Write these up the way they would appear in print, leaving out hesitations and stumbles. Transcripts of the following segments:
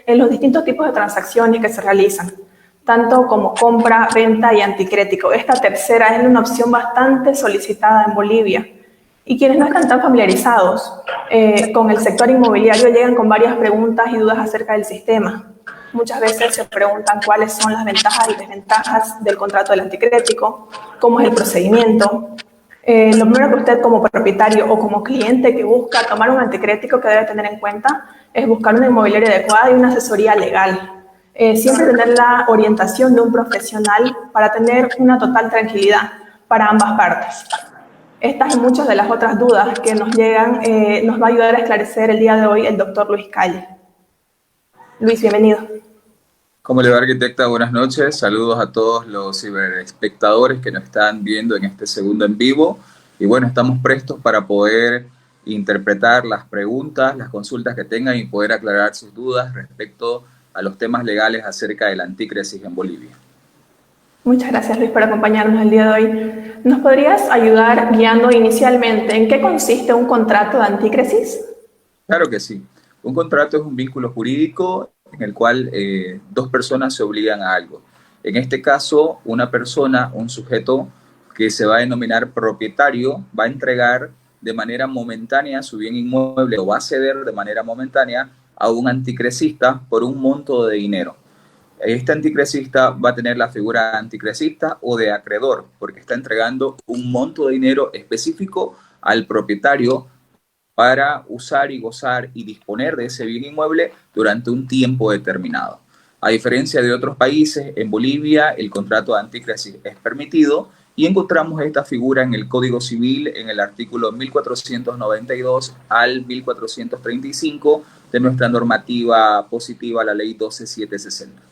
en los distintos tipos de transacciones que se realizan, tanto como compra, venta y anticrético. Esta tercera es una opción bastante solicitada en Bolivia. Y quienes no están tan familiarizados con el sector inmobiliario llegan con varias preguntas y dudas acerca del sistema. Muchas veces se preguntan cuáles son las ventajas y desventajas del contrato del anticrético, cómo es el procedimiento. Lo primero que usted como propietario o como cliente que busca tomar un anticrético que debe tener en cuenta es buscar una inmobiliaria adecuada y una asesoría legal. Siempre tener la orientación de un profesional para tener una total tranquilidad para ambas partes. Estas y muchas de las otras dudas que nos llegan nos va a ayudar a esclarecer el día de hoy el doctor Luis Calle. Luis, bienvenido. ¿Cómo le va, arquitecta? Buenas noches. Saludos a todos los ciberespectadores que nos están viendo en este segundo en vivo. Y bueno, estamos prestos para poder interpretar las preguntas, las consultas que tengan y poder aclarar sus dudas respecto a los temas legales acerca del antícresis en Bolivia. Muchas gracias, Luis, por acompañarnos el día de hoy. ¿Nos podrías ayudar guiando inicialmente en qué consiste un contrato de antícresis? Claro que sí. Un contrato es un vínculo jurídico en el cual dos personas se obligan a algo. En este caso, una persona, un sujeto que se va a denominar propietario, va a entregar de manera momentánea su bien inmueble o va a ceder de manera momentánea a un anticresista por un monto de dinero. Este anticresista va a tener la figura anticresista o de acreedor, porque está entregando un monto de dinero específico al propietario para usar y gozar y disponer de ese bien inmueble durante un tiempo determinado. A diferencia de otros países, en Bolivia el contrato de antícresis es permitido y encontramos esta figura en el Código Civil en el artículo 1492 al 1435 de nuestra normativa positiva, la ley 12760.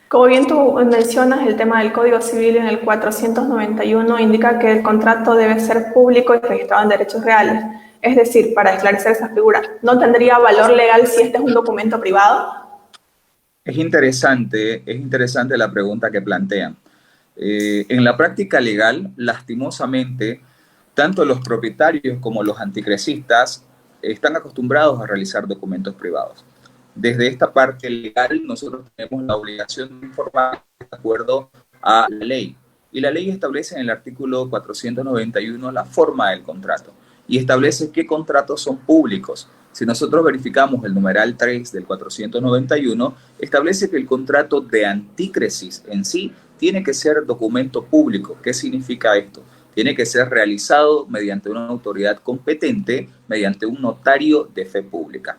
Como bien tú mencionas, el tema del Código Civil en el 491 indica que el contrato debe ser público y registrado en derechos reales. Es decir, para esclarecer esa figura, ¿no tendría valor legal si este es un documento privado? Es interesante la pregunta que plantean. En la práctica legal, lastimosamente, tanto los propietarios como los anticresistas están acostumbrados a realizar documentos privados. Desde esta parte legal, nosotros tenemos la obligación de informar de acuerdo a la ley. Y la ley establece en el artículo 491 la forma del contrato y establece qué contratos son públicos. Si nosotros verificamos el numeral 3 del 491, establece que el contrato de antícresis en sí tiene que ser documento público. ¿Qué significa esto? Tiene que ser realizado mediante una autoridad competente, mediante un notario de fe pública.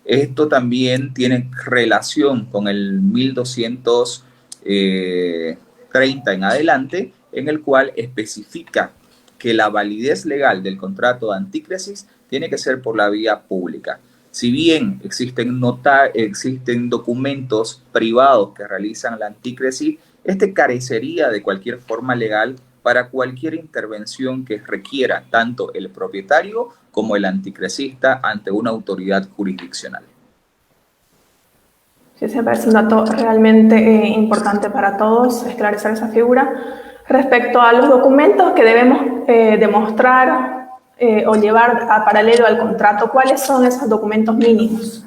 Esto también tiene relación con el 1230 en adelante, en el cual especifica que la validez legal del contrato de antícresis tiene que ser por la vía pública. Si bien existen documentos privados que realizan la antícresis, este carecería de cualquier forma legal para cualquier intervención que requiera tanto el propietario como el anticresista ante una autoridad jurisdiccional. Sí, ese parece un dato realmente importante para todos, esclarecer esa figura. Respecto a los documentos que debemos demostrar o llevar a paralelo al contrato, ¿cuáles son esos documentos mínimos?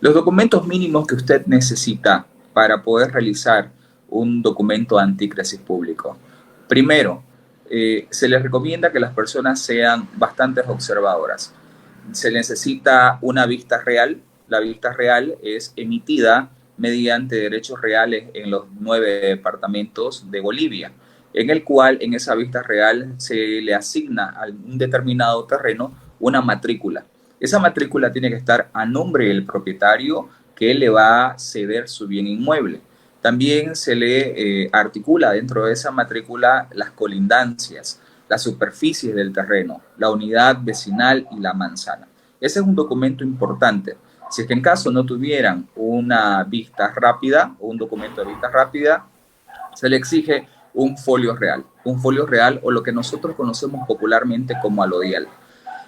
Los documentos mínimos que usted necesita para poder realizar un documento antícresis público. Primero, se les recomienda que las personas sean bastante observadoras. Se necesita una vista real. La vista real es emitida mediante derechos reales en los 9 departamentos de Bolivia, en el cual en esa vista real se le asigna a un determinado terreno una matrícula. Esa matrícula tiene que estar a nombre del propietario que le va a ceder su bien inmueble. También se le articula dentro de esa matrícula las colindancias, las superficies del terreno, la unidad vecinal y la manzana. Ese es un documento importante. Si es que en caso no tuvieran una vista rápida o un documento de vista rápida, se le exige un folio real o lo que nosotros conocemos popularmente como alodial.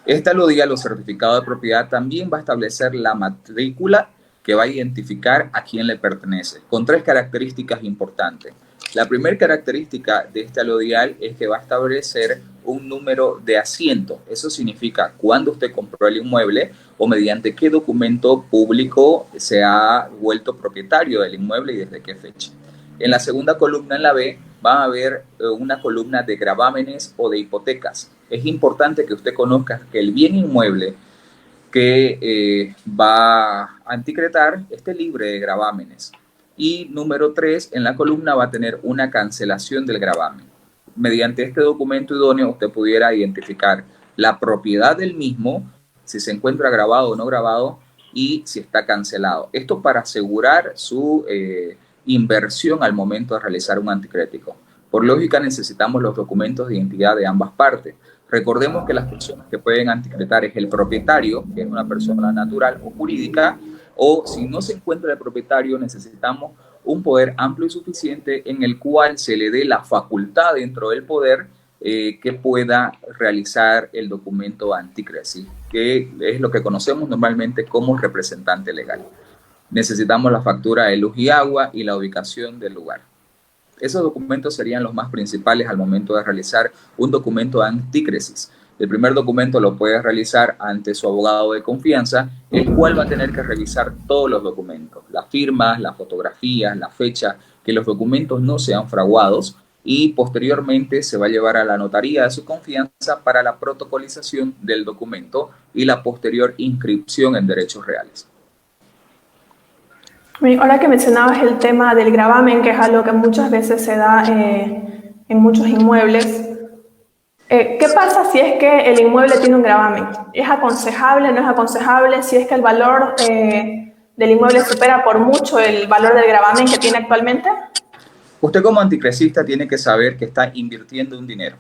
Este alodial o certificado de propiedad también va a establecer la matrícula que va a identificar a quién le pertenece, con 3 características importantes. La primera característica de este alodial es que va a establecer un número de asiento. Eso significa cuándo usted compró el inmueble o mediante qué documento público se ha vuelto propietario del inmueble y desde qué fecha. En la segunda columna, en la B, va a haber una columna de gravámenes o de hipotecas. Es importante que usted conozca que el bien inmueble que va a anticretar esté libre de gravámenes. Y número 3, en la columna va a tener una cancelación del gravamen. Mediante este documento idóneo usted pudiera identificar la propiedad del mismo, si se encuentra grabado o no grabado y si está cancelado. Esto para asegurar su inversión al momento de realizar un anticrético. Por lógica necesitamos los documentos de identidad de ambas partes. Recordemos que las personas que pueden anticretar es el propietario, que es una persona natural o jurídica, o si no se encuentra el propietario, necesitamos un poder amplio y suficiente en el cual se le dé la facultad dentro del poder que pueda realizar el documento anticresis, que es lo que conocemos normalmente como representante legal. Necesitamos la factura de luz y agua y la ubicación del lugar. Esos documentos serían los más principales al momento de realizar un documento anticresis. El primer documento lo puede realizar ante su abogado de confianza, el cual va a tener que revisar todos los documentos, las firmas, las fotografías, la fecha, que los documentos no sean fraguados, y posteriormente se va a llevar a la notaría de su confianza para la protocolización del documento y la posterior inscripción en derechos reales. Ahora que mencionabas el tema del gravamen, que es algo que muchas veces se da en muchos inmuebles, ¿qué pasa si es que el inmueble tiene un gravamen? ¿Es aconsejable, no es aconsejable? Si es que el valor del inmueble supera por mucho el valor del gravamen que tiene actualmente. Usted como anticresista tiene que saber que está invirtiendo un dinero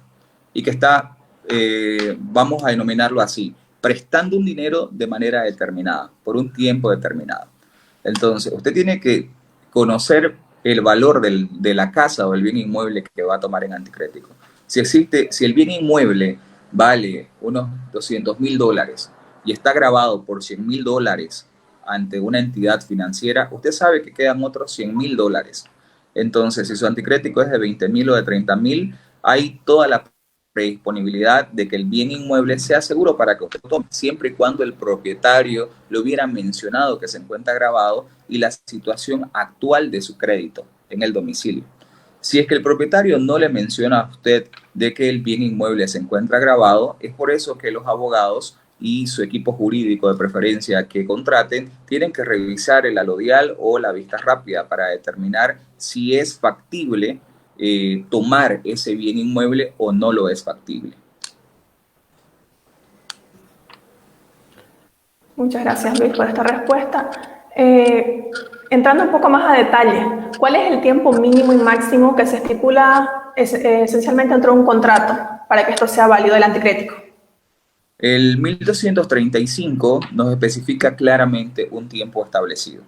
y que está, vamos a denominarlo así, prestando un dinero de manera determinada, por un tiempo determinado. Entonces, usted tiene que conocer el valor de la casa o el bien inmueble que va a tomar en anticrético. Si el bien inmueble vale unos $200,000 y está grabado por $100,000 ante una entidad financiera, usted sabe que quedan otros $100,000. Entonces, si su anticrético es de 20,000 o de 30,000, hay toda la predisponibilidad de que el bien inmueble sea seguro para que usted lo tome, siempre y cuando el propietario le hubiera mencionado que se encuentra grabado y la situación actual de su crédito en el domicilio. Si es que el propietario no le menciona a usted de que el bien inmueble se encuentra grabado, es por eso que los abogados y su equipo jurídico de preferencia que contraten tienen que revisar el alodial o la vista rápida para determinar si es factible tomar ese bien inmueble o no lo es factible. Muchas gracias, Luis, por esta respuesta. Entrando un poco más a detalle, ¿cuál es el tiempo mínimo y máximo que se estipula esencialmente dentro de un contrato para que esto sea válido el anticrético? El 1235 nos especifica claramente un tiempo establecido.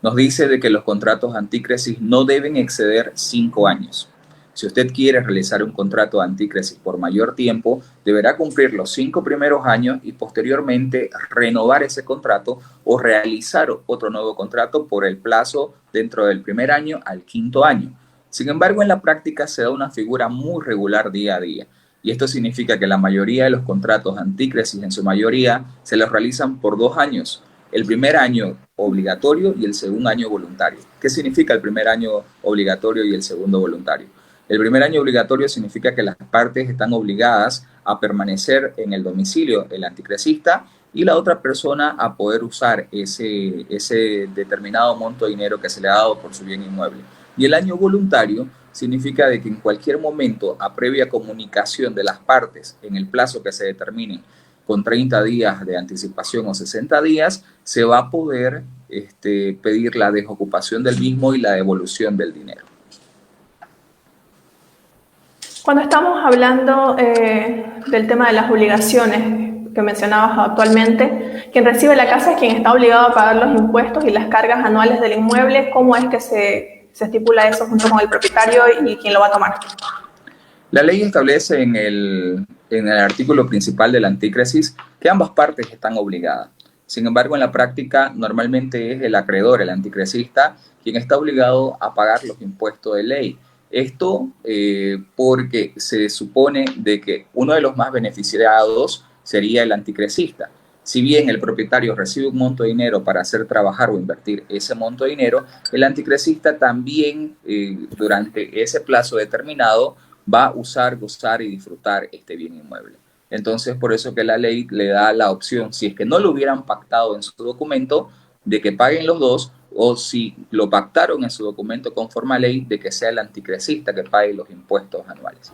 Nos dice de que los contratos anticresis no deben exceder 5 años. Si usted quiere realizar un contrato anticresis por mayor tiempo, deberá cumplir los 5 primeros años y posteriormente renovar ese contrato o realizar otro nuevo contrato por el plazo dentro del primer año al 5.º año. Sin embargo, en la práctica se da una figura muy regular día a día. Y esto significa que la mayoría de los contratos anticresis, en su mayoría, se los realizan por 2 años. El primer año obligatorio y el segundo año voluntario. ¿Qué significa el primer año obligatorio y el segundo voluntario? El primer año obligatorio significa que las partes están obligadas a permanecer en el domicilio del anticresista y la otra persona a poder usar ese determinado monto de dinero que se le ha dado por su bien inmueble. Y el año voluntario significa de que en cualquier momento, a previa comunicación de las partes en el plazo que se determine, con 30 días de anticipación o 60 días, se va a poder pedir la desocupación del mismo y la devolución del dinero. Cuando estamos hablando del tema de las obligaciones que mencionabas actualmente, quien recibe la casa es quien está obligado a pagar los impuestos y las cargas anuales del inmueble. ¿Cómo es que se estipula eso junto con el propietario y quién lo va a tomar? La ley establece en el artículo principal del anticresis que ambas partes están obligadas. Sin embargo, en la práctica normalmente es el acreedor, el anticresista, quien está obligado a pagar los impuestos de ley. Esto porque se supone de que uno de los más beneficiados sería el anticrecista. Si bien el propietario recibe un monto de dinero para hacer trabajar o invertir ese monto de dinero, el anticrecista también durante ese plazo determinado va a usar, gozar y disfrutar este bien inmueble. Entonces, por eso que la ley le da la opción, si es que no lo hubieran pactado en su documento, de que paguen los dos, o si lo pactaron en su documento conforme a ley, de que sea el anticrecista que pague los impuestos anuales.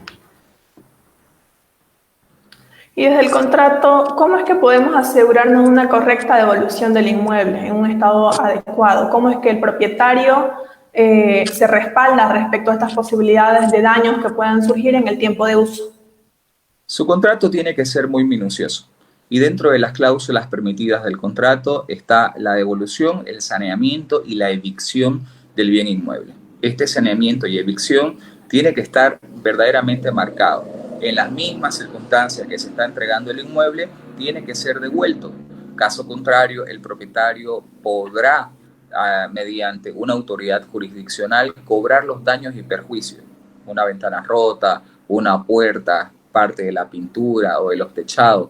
Y desde el contrato, ¿cómo es que podemos asegurarnos una correcta devolución del inmueble en un estado adecuado? ¿Cómo es que el propietario se respalda respecto a estas posibilidades de daños que puedan surgir en el tiempo de uso? Su contrato tiene que ser muy minucioso y dentro de las cláusulas permitidas del contrato está la devolución, el saneamiento y la evicción del bien inmueble. Este saneamiento y evicción tiene que estar verdaderamente marcado. En las mismas circunstancias que se está entregando el inmueble, tiene que ser devuelto. Caso contrario, el propietario podrá, mediante una autoridad jurisdiccional, cobrar los daños y perjuicios. Una ventana rota, una puerta, parte de la pintura o de los techados,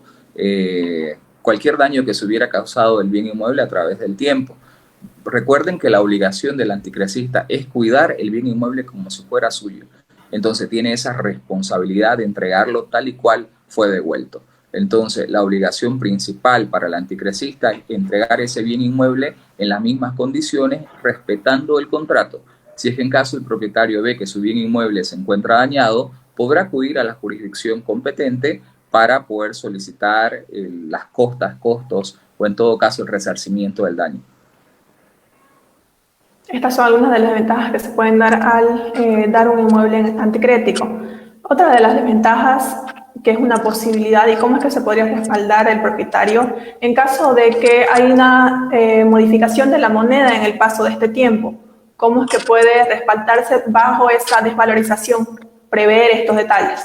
cualquier daño que se hubiera causado el bien inmueble a través del tiempo. Recuerden que la obligación del anticrecista es cuidar el bien inmueble como si fuera suyo. Entonces tiene esa responsabilidad de entregarlo tal y cual fue devuelto. Entonces la obligación principal para el anticrecista es entregar ese bien inmueble en las mismas condiciones, respetando el contrato. Si es que en caso el propietario ve que su bien inmueble se encuentra dañado, podrá acudir a la jurisdicción competente para poder solicitar las costos o en todo caso el resarcimiento del daño. Estas son algunas de las ventajas que se pueden dar al dar un inmueble anticrético. Otra de las desventajas, que es una posibilidad, y cómo es que se podría respaldar el propietario en caso de que hay una modificación de la moneda en el paso de este tiempo. ¿Cómo es que puede respaldarse bajo esa desvalorización? Prever estos detalles.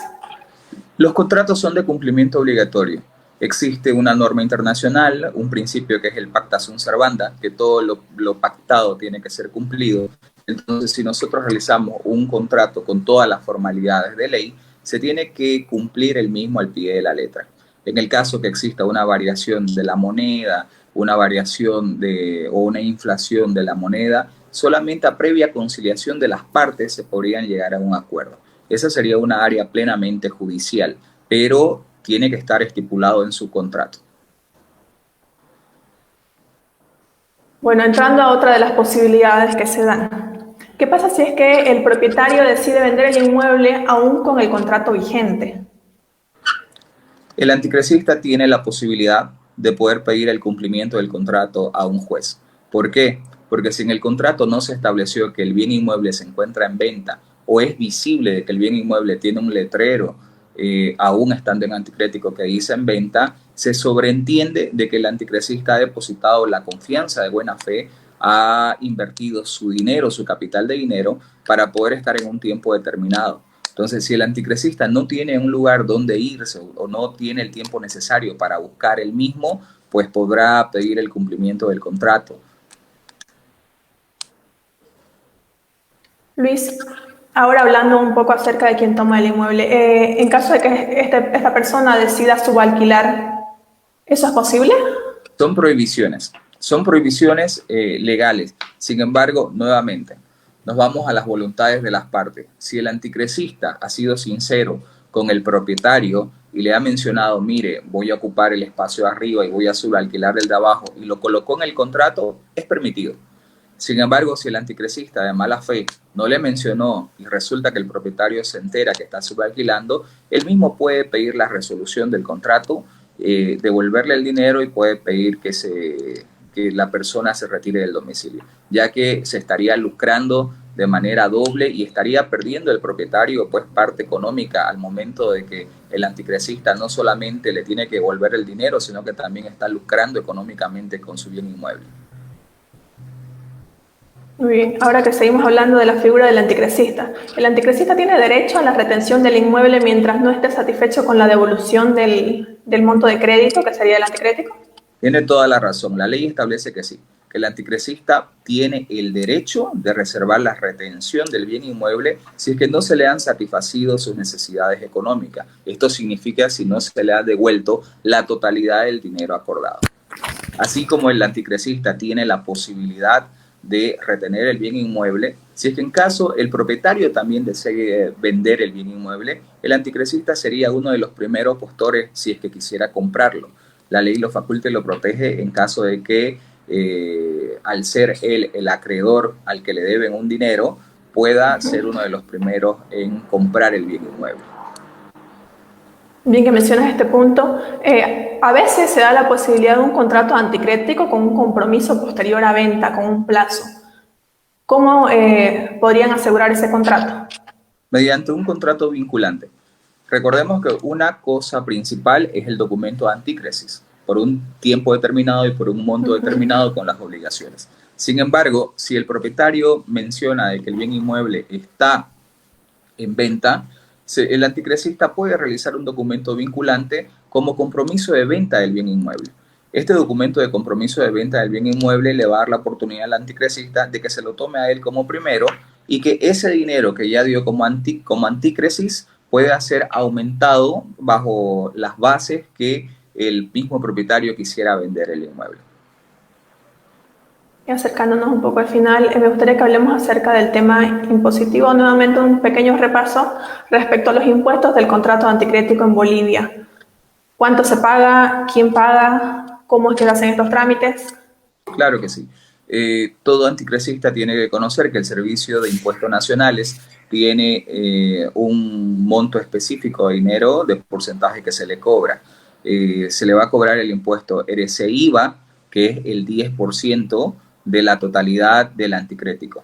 Los contratos son de cumplimiento obligatorio. Existe una norma internacional, un principio que es el pacta sunt servanda, que todo lo pactado tiene que ser cumplido. Entonces, si nosotros realizamos un contrato con todas las formalidades de ley, se tiene que cumplir el mismo al pie de la letra. En el caso que exista una variación de la moneda, una variación o una inflación de la moneda, solamente a previa conciliación de las partes se podrían llegar a un acuerdo. Esa sería una área plenamente judicial, pero tiene que estar estipulado en su contrato. Bueno, entrando a otra de las posibilidades que se dan. ¿Qué pasa si es que el propietario decide vender el inmueble aún con el contrato vigente? El anticrecista tiene la posibilidad de poder pedir el cumplimiento del contrato a un juez. ¿Por qué? Porque si en el contrato no se estableció que el bien inmueble se encuentra en venta o es visible de que el bien inmueble tiene un letrero aún estando en anticrético que dice en venta, se sobreentiende de que el anticrecista ha depositado la confianza de buena fe, ha invertido su dinero, su capital de dinero, para poder estar en un tiempo determinado. Entonces, si el anticrecista no tiene un lugar donde irse o no tiene el tiempo necesario para buscar el mismo, pues podrá pedir el cumplimiento del contrato. Luis, ahora hablando un poco acerca de quien toma el inmueble, en caso de que esta persona decida subalquilar, ¿eso es posible? Son prohibiciones legales. Sin embargo, nuevamente, nos vamos a las voluntades de las partes. Si el anticrecista ha sido sincero con el propietario y le ha mencionado, mire, voy a ocupar el espacio de arriba y voy a subalquilar el de abajo, y lo colocó en el contrato, es permitido. Sin embargo, si el anticrecista de mala fe no le mencionó y resulta que el propietario se entera que está subalquilando, él mismo puede pedir la resolución del contrato, devolverle el dinero y puede pedir que la persona se retire del domicilio, ya que se estaría lucrando de manera doble y estaría perdiendo el propietario pues parte económica al momento de que el anticrecista no solamente le tiene que devolver el dinero, sino que también está lucrando económicamente con su bien inmueble. Muy bien, ahora que seguimos hablando de la figura del anticrecista. ¿El anticrecista tiene derecho a la retención del inmueble mientras no esté satisfecho con la devolución del monto de crédito, que sería el anticrético? Tiene toda la razón. La ley establece que sí, que el anticresista tiene el derecho de reservar la retención del bien inmueble si es que no se le han satisfacido sus necesidades económicas. Esto significa si no se le ha devuelto la totalidad del dinero acordado. Así como el anticresista tiene la posibilidad de retener el bien inmueble, si es que en caso el propietario también desee vender el bien inmueble, el anticresista sería uno de los primeros postores si es que quisiera comprarlo. La ley lo faculta y lo protege en caso de que al ser él el acreedor al que le deben un dinero, pueda ser uno de los primeros en comprar el bien inmueble. Bien que mencionas este punto. A veces se da la posibilidad de un contrato anticrético con un compromiso posterior a venta, con un plazo. ¿Cómo podrían asegurar ese contrato? Mediante un contrato vinculante. Recordemos que una cosa principal es el documento antícresis, por un tiempo determinado y por un monto determinado con las obligaciones. Sin embargo, si el propietario menciona de que el bien inmueble está en venta, el anticresista puede realizar un documento vinculante como compromiso de venta del bien inmueble. Este documento de compromiso de venta del bien inmueble le va a dar la oportunidad al anticresista de que se lo tome a él como primero y que ese dinero que ya dio como antícresis pueda ser aumentado bajo las bases que el mismo propietario quisiera vender el inmueble. Y acercándonos un poco al final, me gustaría que hablemos acerca del tema impositivo. Nuevamente un pequeño repaso respecto a los impuestos del contrato anticrético en Bolivia. ¿Cuánto se paga? ¿Quién paga? ¿Cómo es que se hacen estos trámites? Claro que sí. Todo anticresista tiene que conocer que el Servicio de Impuestos Nacionales tiene un monto específico de dinero de porcentaje que se le cobra. Se le va a cobrar el impuesto RC-IVA, que es el 10% de la totalidad del anticrético.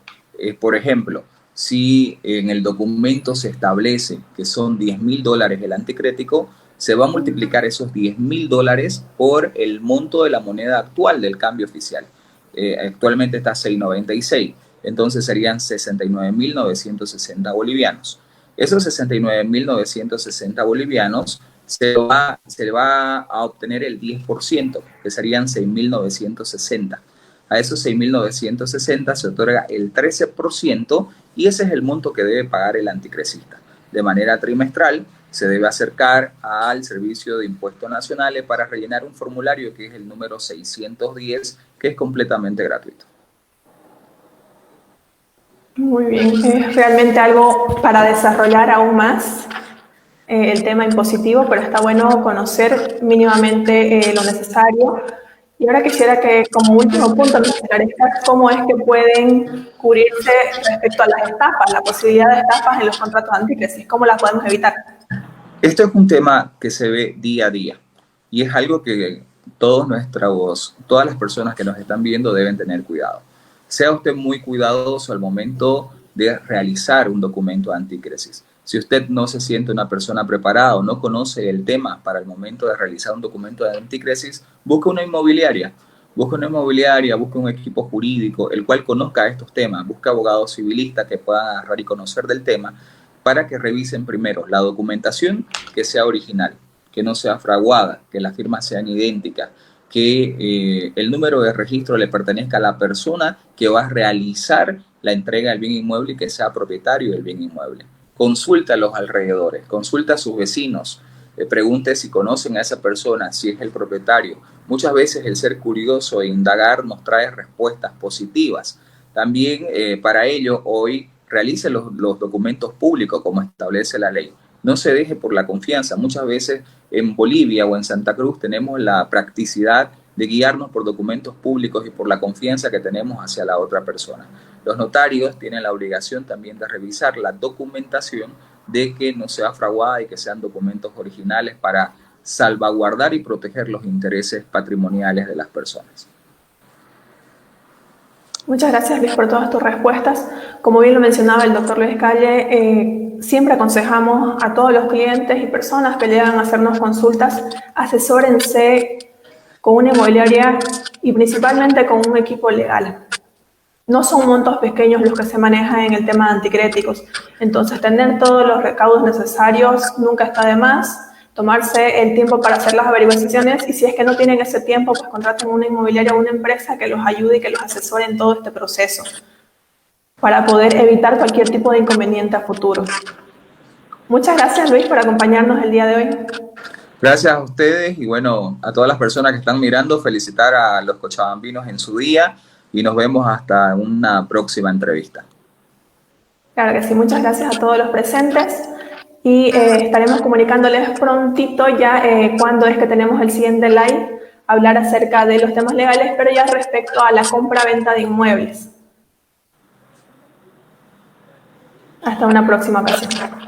Por ejemplo, si en el documento se establece que son $10.000 el anticrético, se va a multiplicar esos $10.000 por el monto de la moneda actual del cambio oficial. Actualmente está 6.96, entonces serían 69.960 bolivianos. Esos 69.960 bolivianos se va a obtener el 10%, que serían 6.960. A esos 6.960 se otorga el 13% y ese es el monto que debe pagar el anticresista. De manera trimestral, se debe acercar al Servicio de Impuestos Nacionales para rellenar un formulario que es el número 610, que es completamente gratuito. Muy bien, es realmente algo para desarrollar aún más el tema impositivo, pero está bueno conocer mínimamente lo necesario. Y ahora quisiera que, como último punto, nos esclarezcas cómo es que pueden cubrirse respecto a las estafas, la posibilidad de estafas en los contratos anticréticos, cómo las podemos evitar. Esto es un tema que se ve día a día y es algo que todas las personas que nos están viendo deben tener cuidado. Sea usted muy cuidadoso al momento de realizar un documento anticrésis. Si usted no se siente una persona preparada o no conoce el tema para el momento de realizar un documento de anticrésis, busque una inmobiliaria. Busque una inmobiliaria, busque un equipo jurídico, el cual conozca estos temas. Busque abogados civilistas que puedan agarrar y conocer del tema para que revisen primero la documentación, que sea original, que no sea fraguada, que las firmas sean idénticas, que el número de registro le pertenezca a la persona que va a realizar la entrega del bien inmueble y que sea propietario del bien inmueble. Consulta a los alrededores, consulta a sus vecinos, pregunte si conocen a esa persona, si es el propietario. Muchas veces el ser curioso e indagar nos trae respuestas positivas. También para ello hoy realice los documentos públicos como establece la ley. No se deje por la confianza. Muchas veces en Bolivia o en Santa Cruz tenemos la practicidad de guiarnos por documentos públicos y por la confianza que tenemos hacia la otra persona. Los notarios tienen la obligación también de revisar la documentación de que no sea fraguada y que sean documentos originales para salvaguardar y proteger los intereses patrimoniales de las personas. Muchas gracias, Luis, por todas tus respuestas. Como bien lo mencionaba el doctor Luis Calle, siempre aconsejamos a todos los clientes y personas que llegan a hacernos consultas, asesórense con una inmobiliaria y principalmente con un equipo legal. No son montos pequeños los que se manejan en el tema de anticréticos, entonces tener todos los recaudos necesarios nunca está de más. tomarse el tiempo para hacer las averiguaciones y si es que no tienen ese tiempo, pues contraten una inmobiliaria o una empresa que los ayude y que los asesore en todo este proceso para poder evitar cualquier tipo de inconveniente a futuro. Muchas gracias, Luis, por acompañarnos el día de hoy. Gracias a ustedes y bueno, a todas las personas que están mirando, felicitar a los cochabambinos en su día y nos vemos hasta una próxima entrevista. Claro que sí, muchas gracias a todos los presentes y estaremos comunicándoles prontito ya cuando es que tenemos el siguiente live, hablar acerca de los temas legales, pero ya respecto a la compra-venta de inmuebles. Hasta una próxima ocasión.